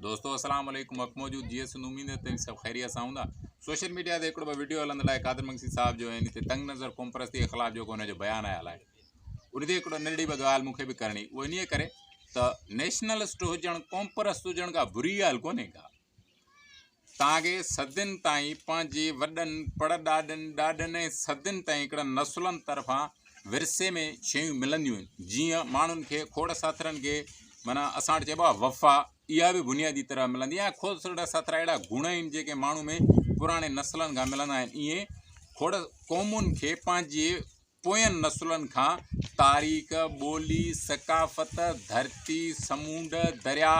दोस्तों अस्सलाम वालेकुम वक्त मौजूद जी एस उम्मीद है तुम सब खैरियत सां हूंदा। सोशल मीडिया ते हिकिड़ो वीडियो हलंदड़ आहे कादिर मंगसी साहब जो हिन ते तंग नज़र क़ौम परस्ती जे ख़िलाफ़ जेको हुनजो बयानु आयल आहे उन ते हिकिड़ो नंढड़ी ॿ ॻाल्हि मूंखे बि करणी उहो इन करे त नेशनलिस्ट हुजणु क़ौम परस्त हुजण खां बुरी ॻाल्हि कोन्हे का। तव्हांखे सदियुनि ताईं पंहिंजे वॾनि ॾाॾनि ऐं सदियुनि ताईं हिकिड़नि नसुलनि तरफ़ां विरसे में शयूं मिलंदियूं आहिनि। जीअं माण्हुनि खे खोड़ साथरनि खे माना असां वटि चइबो आहे वफ़ा, इहा बि बुनियादी तरह मिलंदी आहे। खोड़ साथर अहिड़ा गुण आहिनि जेके माण्हू में पुराणे नसलनि खां मिलंदा आहिनि। ईअं खोड़ क़ौमुनि खे पंहिंजे पोयनि नसुलनि खां तारीख़, ॿोली, सकाफ़त, धरती, समुंड, दरिया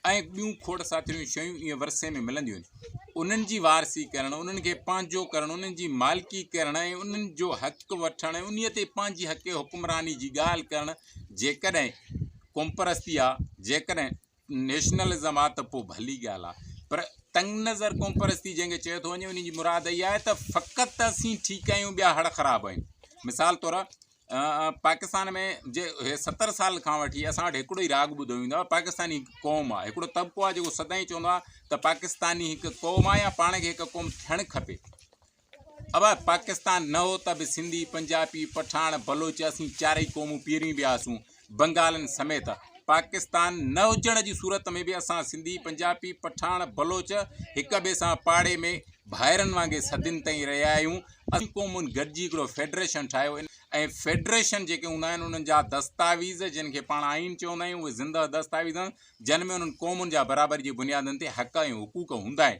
ऐं ॿियूं खोड़ साथियूं शयूं ईअं विरसे में मिलंदियूं आहिनि। उन्हनि जी वारसी करणु, उन्हनि खे पंहिंजो करणु, उन्हनि जी मालिकी करणु ऐं उन्हनि जो हक़ु वठणु, उन ते पंहिंजी हक़ हुकुमरानी जी ॻाल्हि करणु जेकॾहिं क़ौम परस्ती आहे, जेकॾहिं नेशनलिज़म आहे त पोइ भली ॻाल्हि आहे। पर तंग नज़र क़ौम परस्ती जंहिंखे चयो थो वञे उन जी मुराद इहा आहे त फ़क़ति असीं ठीकु आहियूं, ॿिया हड़ ख़राबु आहिनि। मिसाल तौरु पाकिस्तान में जे 70 साल खां वठी असां वटि हिकिड़ो ई राग ॿुधो वेंदो आहे, पाकिस्तानी क़ौम आहे। हिकिड़ो तबिको आहे जेको सदाईं चवंदो आहे त पाकिस्तानी हिकु क़ौम आहे या पाण खे हिकु क़ौम थियणु खपे। अब पाकिस्तान न हो त बि सिंधी, पंजाबी, पठान, बलोच असीं चारई क़ौमूं पीरी विया हुआसीं, बंगालनि समेत। पाकिस्तान न हुजण जी सूरत में बि असां सिंधी, पंजाबी, पठान, बलोच हिक ॿिए सां पाड़े में भाइरनि वांगुरु सदियुनि ताईं रहिया आहियूं। असीं क़ौमुनि गॾिजी हिकिड़ो फेडरेशन ठाहियो ऐं फेडरेशन जेके हूंदा आहिनि उन्हनि जा दस्तावेज़ जिन खे पाण आइन चवंदा आहियूं, उहे ज़िंदह दस्तावेज़ आहिनि जिन में उन्हनि क़ौमुनि जा बराबरि जी बुनियादनि ते हक़ ऐं हुकूक हूंदा आहिनि।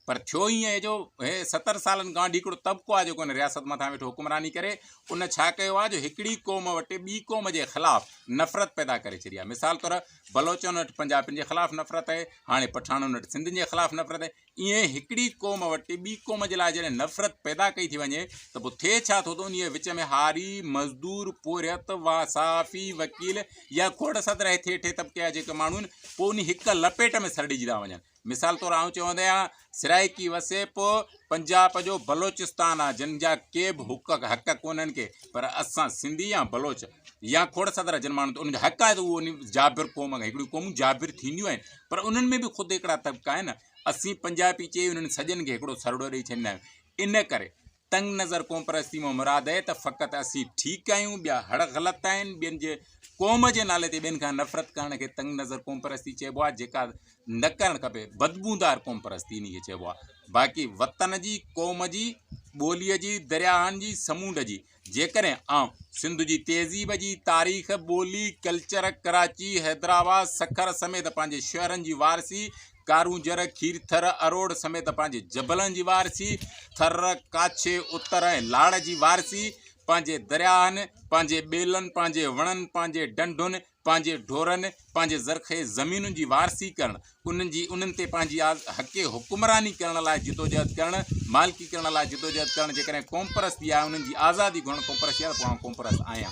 पर थियो ईअं जो 70 सालनि खां वठी हिकिड़ो तबिको आहे जेको हिन रियासत मथां वेठो हुकुमरानी करे, उन छा कयो आहे जो हिकिड़ी क़ौम वटि ॿी क़ौम जे ख़िलाफ़ु नफ़रत पैदा करे छॾी आहे। मिसाल तौरु बलोचनि वटि पंजाबियुनि जे ख़िलाफ़ु नफ़रत आहे, हाणे पठाणनि वटि सिंधियुनि जे ख़िलाफ़ु नफ़रत आहे। ईअं हिकिड़ी क़ौम वटि ॿी क़ौम जे लाइ जॾहिं नफ़रत पैदा कई थी वञे त पोइ थिए छा थो, उन विच में हारी, मज़दूर, पोरियत, वासाफ़ी, वकील या खोड़ सदर हेठे तबिके जा जेके माण्हू आहिनि पोइ उन हिकु लपेट में सरड़िजी था वञनि। मिसाल तौरु आउं चवंदो आहियां सिराइकी वसेप पंजाब जो बलोचिस्तान आहे जिन जा के बि हक़ कोन्हनि के, पर असां सिंधी या बलोच या खोड़ सदर जिन माण्हू उनजो हक़ आहे त उहो उन जाबिर क़ौम हिकिड़ियूं क़ौमूं जाबिर थींदियूं आहिनि, पर उन्हनि में बि ख़ुदि हिकिड़ा तबिका आहिनि। असीं पंजाबी चई उन्हनि सॼनि खे हिकिड़ो सरड़ो ॾेई छॾींदा आहियूं। इन करे तंग नज़र क़ौम परस्ती में मुराद आहे त फ़क़ति असीं ठीकु आहियूं, ॿिया हड़ ग़लति आहिनि। ॿियनि जे क़ौम जे नाले ते ॿियनि खां नफ़रत करण खे तंग नज़र क़ौम परस्ती चइबो आहे, जेका न करणु खपे। बदबूदार क़ौम परस्ती इन खे चइबो आहे। बाक़ी वतन जी, क़ौम जी, ॿोलीअ जी, दरियाहनि जी, समुंड जी, जेकॾहिं सिंध जी तहज़ीब जी, तारीख़, ॿोली, कल्चर, कराची, हैदराबाद, सखर समेत पंहिंजे शहरनि जी वारसी, कारूंजर, खीरथर, अरोड़ समेत पंहिंजे जबलनि जी वारसी, थर, काछे, उतर ऐं लाड़ जी वारसी, पंहिंजे दरियाहनि, पंहिंजे ॿेलनि, पंहिंजे वणनि, पंहिंजे डंडुनि, पंहिंजे ढोरनि, पंहिंजे ज़रख़े ज़मीनुनि जी वारसी करणु, उन्हनि ते पंहिंजी हक़ हुकुमरानी करण लाइ जिदोजहद करणु, मालिकी करण लाइ जिदोजहद करणु जेकॾहिं क़ौम परस्ती आहे, उन्हनि जी आज़ादी घुरण क़ौम परस्ती आहे, त पोइ क़ौम परस्त आहियां।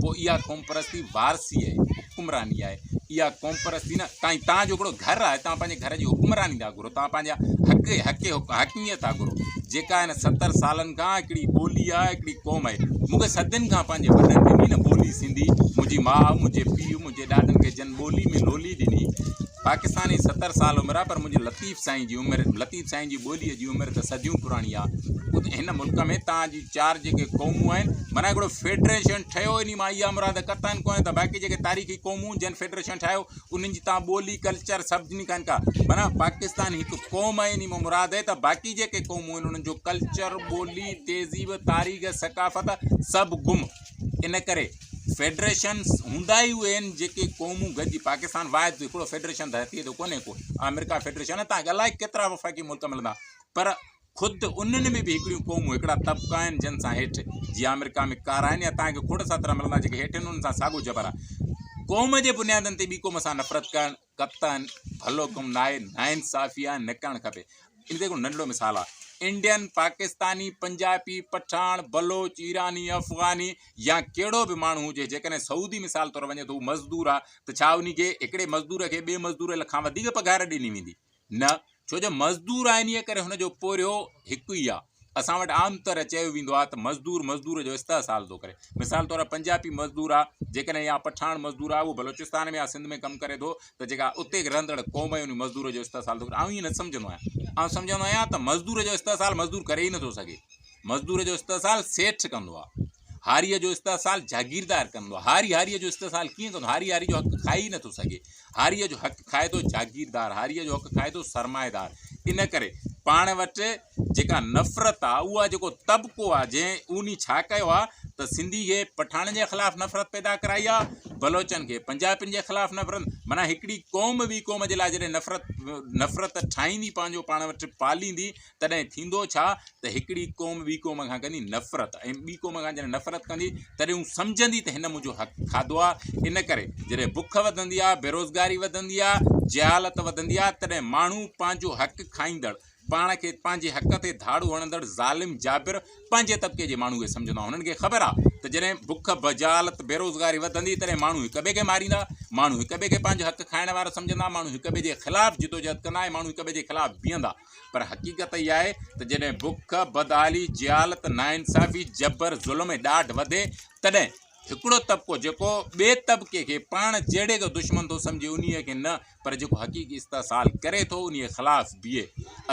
पोइ इहा क़ौम परस्ती वारसी आहे, हुकुमरानी आहे। इहा क़ौम परस्ती न तव्हांजो हिकिड़ो घरु आहे, तव्हां पंहिंजे घर जी हुकुमरानी था घुरो, तव्हां पंहिंजा हक़ीक़त था घुरो। जेका हिन 70 सालनि खां हिकिड़ी ॿोली आहे, हिकिड़ी क़ौम आहे। मूंखे सदियुनि खां पंहिंजे वॾनि ॾिनी न ॿोली सिंधी, मुंहिंजी माउ, मुंहिंजे पीउ, मुंहिंजे ॾाॾनि खे जन ॿोली में लोली ॾिनी। पाकिस्तानी 70 साल उमिरि आहे, पर मुंहिंजे लतीफ़ साईं जी उमिरि, लतीफ़ साईं जी ॿोलीअ जी उमिरि त सदियूं पुराणी आहे। हिन मुल्क में तव्हांजी 4 जेके क़ौमूं आहिनि, माना हिकिड़ो फेडरेशन ठहियो, इन मां इहा मुराद क़तन कोन्हे त बाक़ी जेके तारीख़ी क़ौमूं जिन फेडरेशन ठाहियो उन्हनि जी तव्हां ॿोली, कल्चर सभु ॾिनी कान का। माना पाकिस्तान हिकु क़ौम आहे, इन मां मुराद आहे त बाक़ी जेके क़ौमूं आहिनि उन्हनि जो कल्चर, ॿोली, तहज़ीब, तारीख़, सकाफ़त सभु गुम। इन करे फेडरेशन हूंदा ई उहे आहिनि जेके क़ौमूं गॾिजी। पाकिस्तान वाहिद हिकिड़ो फेडरेशन धरतीअ ते कोन्हे को, अमेरिका फेडरेशन आहे, तव्हांखे अलाए केतिरा वफ़ाक़ी मुल्क मिलंदा, पर ख़ुदि उन्हनि में बि हिकिड़ियूं क़ौमूं, हिकिड़ा तबिका आहिनि जिन सां हेठि, जीअं अमेरिका में कारा आहिनि या तव्हांखे खोड़ साथर मिलंदा जेके हेठि आहिनि, उन्हनि सां साॻियो जबर आहे। क़ौम जे बुनियादनि ते ॿी क़ौम सां नफ़रत करणु क़तन भलो कमु न आहे, नाइंसाफ़ी आहे, न करणु खपे। इन ते हिकिड़ो नंढिड़ो मिसाल आहे, इंडियन, पाकिस्तानी, पंजाबी, पठान, बलोच, ईरानी, अफ़गानी या कहिड़ो बि माण्हू हुजे, जेकॾहिं सऊदी मिसाल तौरु वञे त उहो मज़दूर आहे, त छा उनखे हिकिड़े मज़दूर खे ॿिए मज़दूर खां वधीक पघार ॾिनी वेंदी? न, छो जो मज़दूर आहे, इन करे हुनजो पोरियो हिकु ई आहे। असां वटि आम तरह चयो वेंदो आहे त मज़दूर जो इस्तेसाल थो करे। मिसाल तौरु पंजाबी मज़दूर आहे जेकॾहिं या पठान मज़दूर आहे, उहो बलोचिस्तान में या सिंध में कमु करे थो, त जेका उते रहंदड़ क़ौम आहे उन मज़दूर जो इस्तेसाल थो करे। आउं ईअं न सम्झंदो आहियां। आउं सम्झंदो आहियां त मज़दूर जो इस्तेसाल मज़दूर करे ई नथो सघे। मज़दूर जो इस्तेसाल सेठ कंदो आहे, हारीअ जो इस्तेसाल जागीरदार कंदो आहे। हारीअ जो इस्तेसाल कीअं कंदो? हारी जो हक़ खाई नथो सघे। हारीअ जो हक़ खाए थो जागीरदार, हारीअ जो हक़ खाए थो सरमाएदार। इन करे पाण वटि जेका नफ़रत आहे, उहा जेको तबिको आहे जंहिं उन छा कयो आहे त सिंधी खे पठाणनि जे ख़िलाफ़ु नफ़रत पैदा कराई आहे, बलोचनि खे पंजाबियुनि जे ख़िलाफ़ु नफ़रत। माना हिकिड़ी क़ौम ॿी क़ौम जे लाइ जॾहिं नफ़रत ठाहींदी, पंहिंजो पाण वटि पालींदी, तॾहिं थींदो छा त हिकिड़ी क़ौम ॿी क़ौम खां कंदी नफ़रत, ऐं ॿी क़ौम खां जॾहिं नफ़रत कंदी तॾहिं हू सम्झंदी त हिन मुंहिंजो हक़ खाधो आहे। इन करे जॾहिं बुख वधंदी आहे, बेरोज़गारी वधंदी आहे, जहालत वधंदी आहे, तॾहिं माण्हू पंहिंजो हक़ खाईंदड़, पाण खे पंहिंजे हक़ ते धाड़ू हणंदड़ ज़ालिम जाबिर पंहिंजे तबिके जे माण्हू खे सम्झंदा। हुननि खे ख़बर आहे त जॾहिं बुख जहालत बेरोज़गारी वधंदी तॾहिं माण्हू हिक ॿिए खे मारींदा, माण्हू हिक ॿिए खे पंहिंजो हक़ खाइण वारो सम्झंदा, माण्हू हिक ॿिए जे ख़िलाफ़ु जिदोजहद कंदा ऐं माण्हू हिक ॿिए जे ख़िलाफ़ु बीहंदा। पर हक़ीक़त इहा आहे त जॾहिं बुख बदहाली जहालत नाइंसाफ़ी जबर ज़ुल्म ऐं ॾाढ वधे, तॾहिं हिकिड़ो तबिको जेको ॿिए तबिके खे पाण जहिड़े खे दुश्मन थो सम्झे, उन खे न, पर जेको हक़ीक़ी इस्तेसाल करे थो उन जे ख़िलाफ़ु बीहे।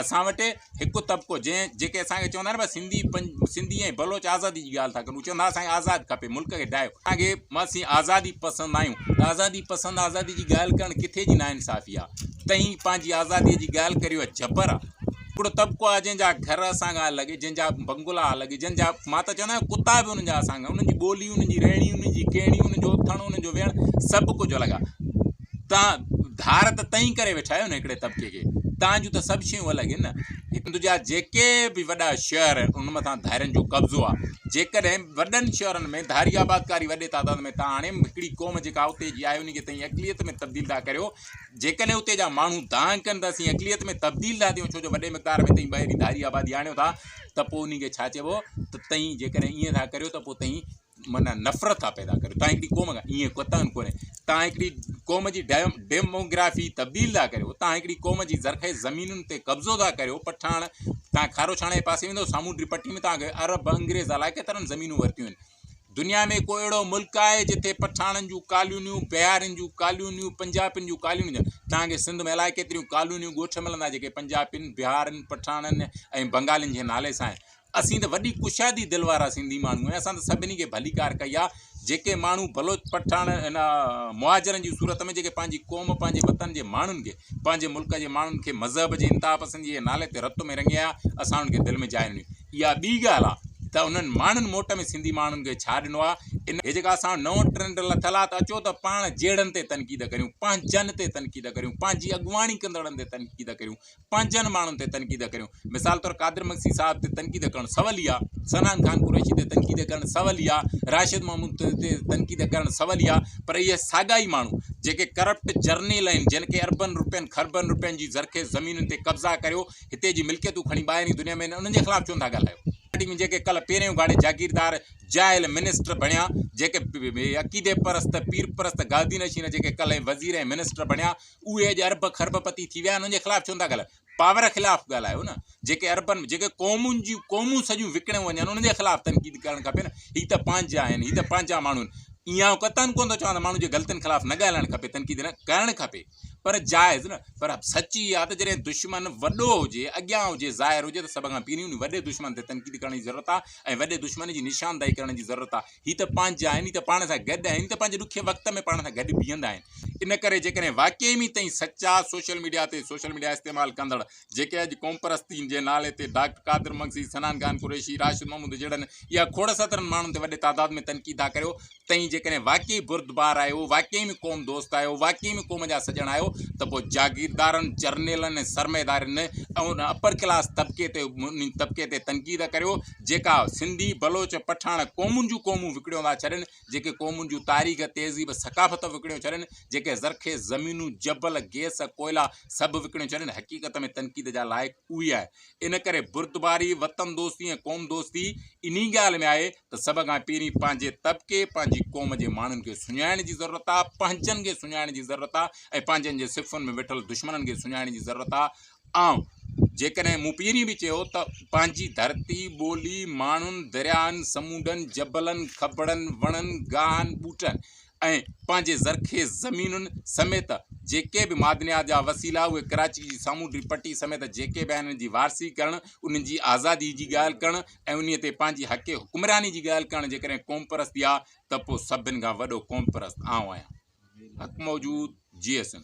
असां वटि हिकु तबिको जेके असांखे चवंदा आहिनि सिंधी ऐं बलोच आज़ादी जी ॻाल्हि था कनि, उहे चवंदा असांखे आज़ादु खपे, मुल्क खे ॾायो। असांखे असीं आज़ादी पसंदि आहियूं, त आज़ादी जी ॻाल्हि करणु किथे जी नाइंसाफ़ी आहे? तई पंहिंजी आज़ादीअ जी ॻाल्हि करी उहा जबर आहे। हिकिड़ो तबिको आहे जंहिंजा घर असांखां अलॻि, जंहिंजा बंगला अलॻि, जंहिंजा मां त चवंदा आहियां कुता बि उन्हनि जा असांखां, उन्हनि जी ॿोली, उन्हनि जी रहणी, उन्हनि जी कहणी, उन्हनि जो उथणु, उन्हनि जो वेहणु, सभु कुझु अलॻि आहे। तव्हां धार त तई करे वेठा आहियो न हिकिड़े तबिके खे, तव्हांजूं त सभु शयूं अलॻि आहिनि न। हिंद जा जेके बि वॾा शहर आहिनि उन मथां धारियुनि जो कब्ज़ो आहे। जेकॾहिं वॾनि शहरनि में धारी आबादकारी वॾे तादाद में तव्हां हाणे हिकिड़ी क़ौम जेका उते जी आहे उनखे तव्हां अक़लियत में तब्दील था करियो, जेकॾहिं उते जा माण्हू दांग कनि त असीं अक़लियत में तब्दील था थियूं, छो जो वॾे मक़दार में तव्हां ॿाहिरीं धारी आबादी आणियो था, त पोइ उनखे छा चइबो त तव्हां जेकॾहिं ईअं था करियो त पोइ तव्हां माना नफ़रत था पैदा करियो। तव्हां हिकिड़ी क़ौम खां ईअं क़तन कोन्हे, तव्हां हिकिड़ी क़ौम जी डेमोग्राफी तब्दील था करियो, तव्हां हिकिड़ी क़ौम जी ज़रख़ेज़ ज़मीनुनि ते कब्ज़ो था करियो। पठाण तव्हां खारो छाणे जे पासे वेंदो, सामूंडी पट्टी में तव्हांखे अरब अंग्रेज़ अलाए केतिरनि ज़मीनूं वरितियूं आहिनि। दुनिया में कोई अहिड़ो मुल्क आहे जिथे पठाणनि जूं कॉलोनियूं, बिहारियुनि जूं कॉलोनियूं, पंजाबियुनि जूं कॉलोनियूं, तव्हांखे सिंध में अलाए केतिरियूं कॉलोनियूं ॻोठ मिलंदा जेके पंजाबियुनि, बिहारियुनि, पठाणनि ऐं बंगालियुनि जे नाले सां आहे। असीं त वॾी कुशादी दिलि वारा सिंधी माण्हू आहियूं, असां त सभिनी खे भलीकार कई आहे। जेके माण्हू बलोच पठाण हिन मुहाजिरनि जी सूरत में जेके पंहिंजी क़ौम, पंहिंजे वतन जे माण्हुनि खे, पंहिंजे मुल्क जे माण्हुनि खे मज़हब जे इंतिहा पसंदीअ जे नाले ते रत में रंगिया, असां उन्हनि खे दिलि में जाइ ॾिनी। इहा ॿी ॻाल्हि आहे त उन्हनि माण्हुनि मोट में सिंधी माण्हुनि खे छा ॾिनो आहे। इन हे जेका असां नओं ट्रेंड लथल आहे त अचो त पाण जहिड़नि ते तनक़ीद करियूं, पंहिंजनि ते तनक़ीद करियूं, पंहिंजी अॻुवाणी कंदड़नि ते तनक़ीद करियूं, पंहिंजनि माण्हुनि ते तनक़ीद करियूं। मिसाल तौरु कादिर मक्सी साहिब ते तनक़ीद करणु सवल ई आहे, सनान खान कुरैशी ते तनक़ीद करणु सवल ई आहे, राशिद महमूद ते तनक़ीद करणु सवल ई आहे। पर इहे साॻा ई माण्हू जेके करप्ट जर्नल आहिनि, जिन खे अरबनि रुपयनि खरबनि रुपयनि जी ज़रख़ेज़ ज़मीनुनि ते कब्ज़ा करियो, हिते जी मिल्कियतूं खणी ॿाहिरीं दुनिया में उन्हनि जे ख़िलाफ़ु छो था ॻाल्हायो? में जेके कल्ह पहिरियों गाड़े जागीरदार जाइल मिनिस्टर बणिया, जेके अक़ीदे परस्त, पीर परस्त, गादी नशीन जेके कल्ह वज़ीर ऐं मिनिस्टर बणिया, उहे अॼु अरब खरबपति थी विया आहिनि। उन्हनि जे ख़िलाफ़ु छो था ॻाल्हायो? पावर ख़िलाफ़ु ॻाल्हायो न। जेके अरबनि, जेके क़ौमूं सॼियूं विकिणियूं वञनि, उन्हनि जे ख़िलाफ़ु तनक़ीद करणु खपे न। हीअ त पंहिंजा आहिनि, हीअ त पंहिंजा माण्हू आहिनि। ईअं कतन कोन थो चवां त माण्हू जे ग़लतियुनि ख़िलाफ़ु न ॻाल्हाइणु खपे, तनक़ीद न करणु खपे, पर जाइज़ न। पर सच इहा आहे त जॾहिं दुश्मन वॾो हुजे, अॻियां हुजे, ज़ाहिर हुजे, त सभ खां पहिरीं उन वॾे दुश्मन ते तनक़ीद करण जी ज़रूरत आहे ऐं वॾे दुश्मन जी निशानदाही करण जी ज़रूरत आहे। हीअ त पंहिंजा आहिनि, हीअ त पाण सां गॾु आहिनि, त पंहिंजे ॾुखे वक़्त में पाण सां गॾु बीहंदा आहिनि। इन करे जेकॾहिं वाक़ई में ताईं सचा सोशल मीडिया इस्तेमालु कंदड़ जेके अॼु क़ौम परस्ती जे नाले ते डॉक्टर कादिर मक्सी, सनान खान कुरैशी, राशिद महमूद जहिड़नि इहा खोड़ सतरनि माण्हुनि ते वॾे तादाद में तनक़ीद था करियो, तई जेकॾहिं वाक़ई बुर्दबार आहियो, वाक़ई में क़ौम दोस्त आहियो, वाक़ई में क़ौम जा सॼण आहियो, त पोइ जागीरदारनि, जर्नलनि ऐं सरमेदारनि ऐं उन अपर क्लास तबिके ते तनक़ीद करियो, जेका सिंधी, बलोच, पठाण क़ौमुनि जूं विकिणियो था छॾनि, जेके क़ौमुनि जूं तारीख़, तहज़ीब, सक़ाफ़त विकिणियो छॾनि, जेके ज़रख़ेज़ ज़मीनूं, जबल, गैस, कोयला सभु विकिणियो छॾनि, हक़ीक़त में तनक़ीद जा लाइक़ु उहे आहे। इन करे बुर्दबारी, वतन दोस्ती ऐं क़ौम दोस्ती इन ॻाल्हि में आहे त सभ खां पहिरीं पंहिंजे तबिके, पंहिंजी क़ौम जे माण्हुनि खे सुञाइण जी ज़रूरत आहे, पंहिंजनि खे सुञाइण जी ज़रूरत आहे ऐं पंहिंजनि जे सिफ़ुनि में वेठल दुश्मननि खे सुञाइण जी ज़रूरत आहे। ऐं जेकॾहिं मूं पहिरीं बि चयो त पंहिंजी धरती ॿोली माण्हुनि दरियानि समुंडनि जबलनि खबड़नि वणनि गाहनि ॿूटनि ऐं पंहिंजे ज़रख़ेज़ ज़मीनुनि समेत जेके बि मादनियात जा वसीला उहे कराची जी सामूंडी पटी समेत जेके बि आहिनि उन्हनि जी वारसी करणु उन्हनि जी आज़ादी जी ॻाल्हि करणु ऐं उन ते पंहिंजी हक़ हुकुमरानी जी ॻाल्हि करणु जेकॾहिं क़ौम परस्ती आहे त पोइ सभिनि खां वॾो क़ौम परस्त आउं आहियां। हक़ मौजूद GSN।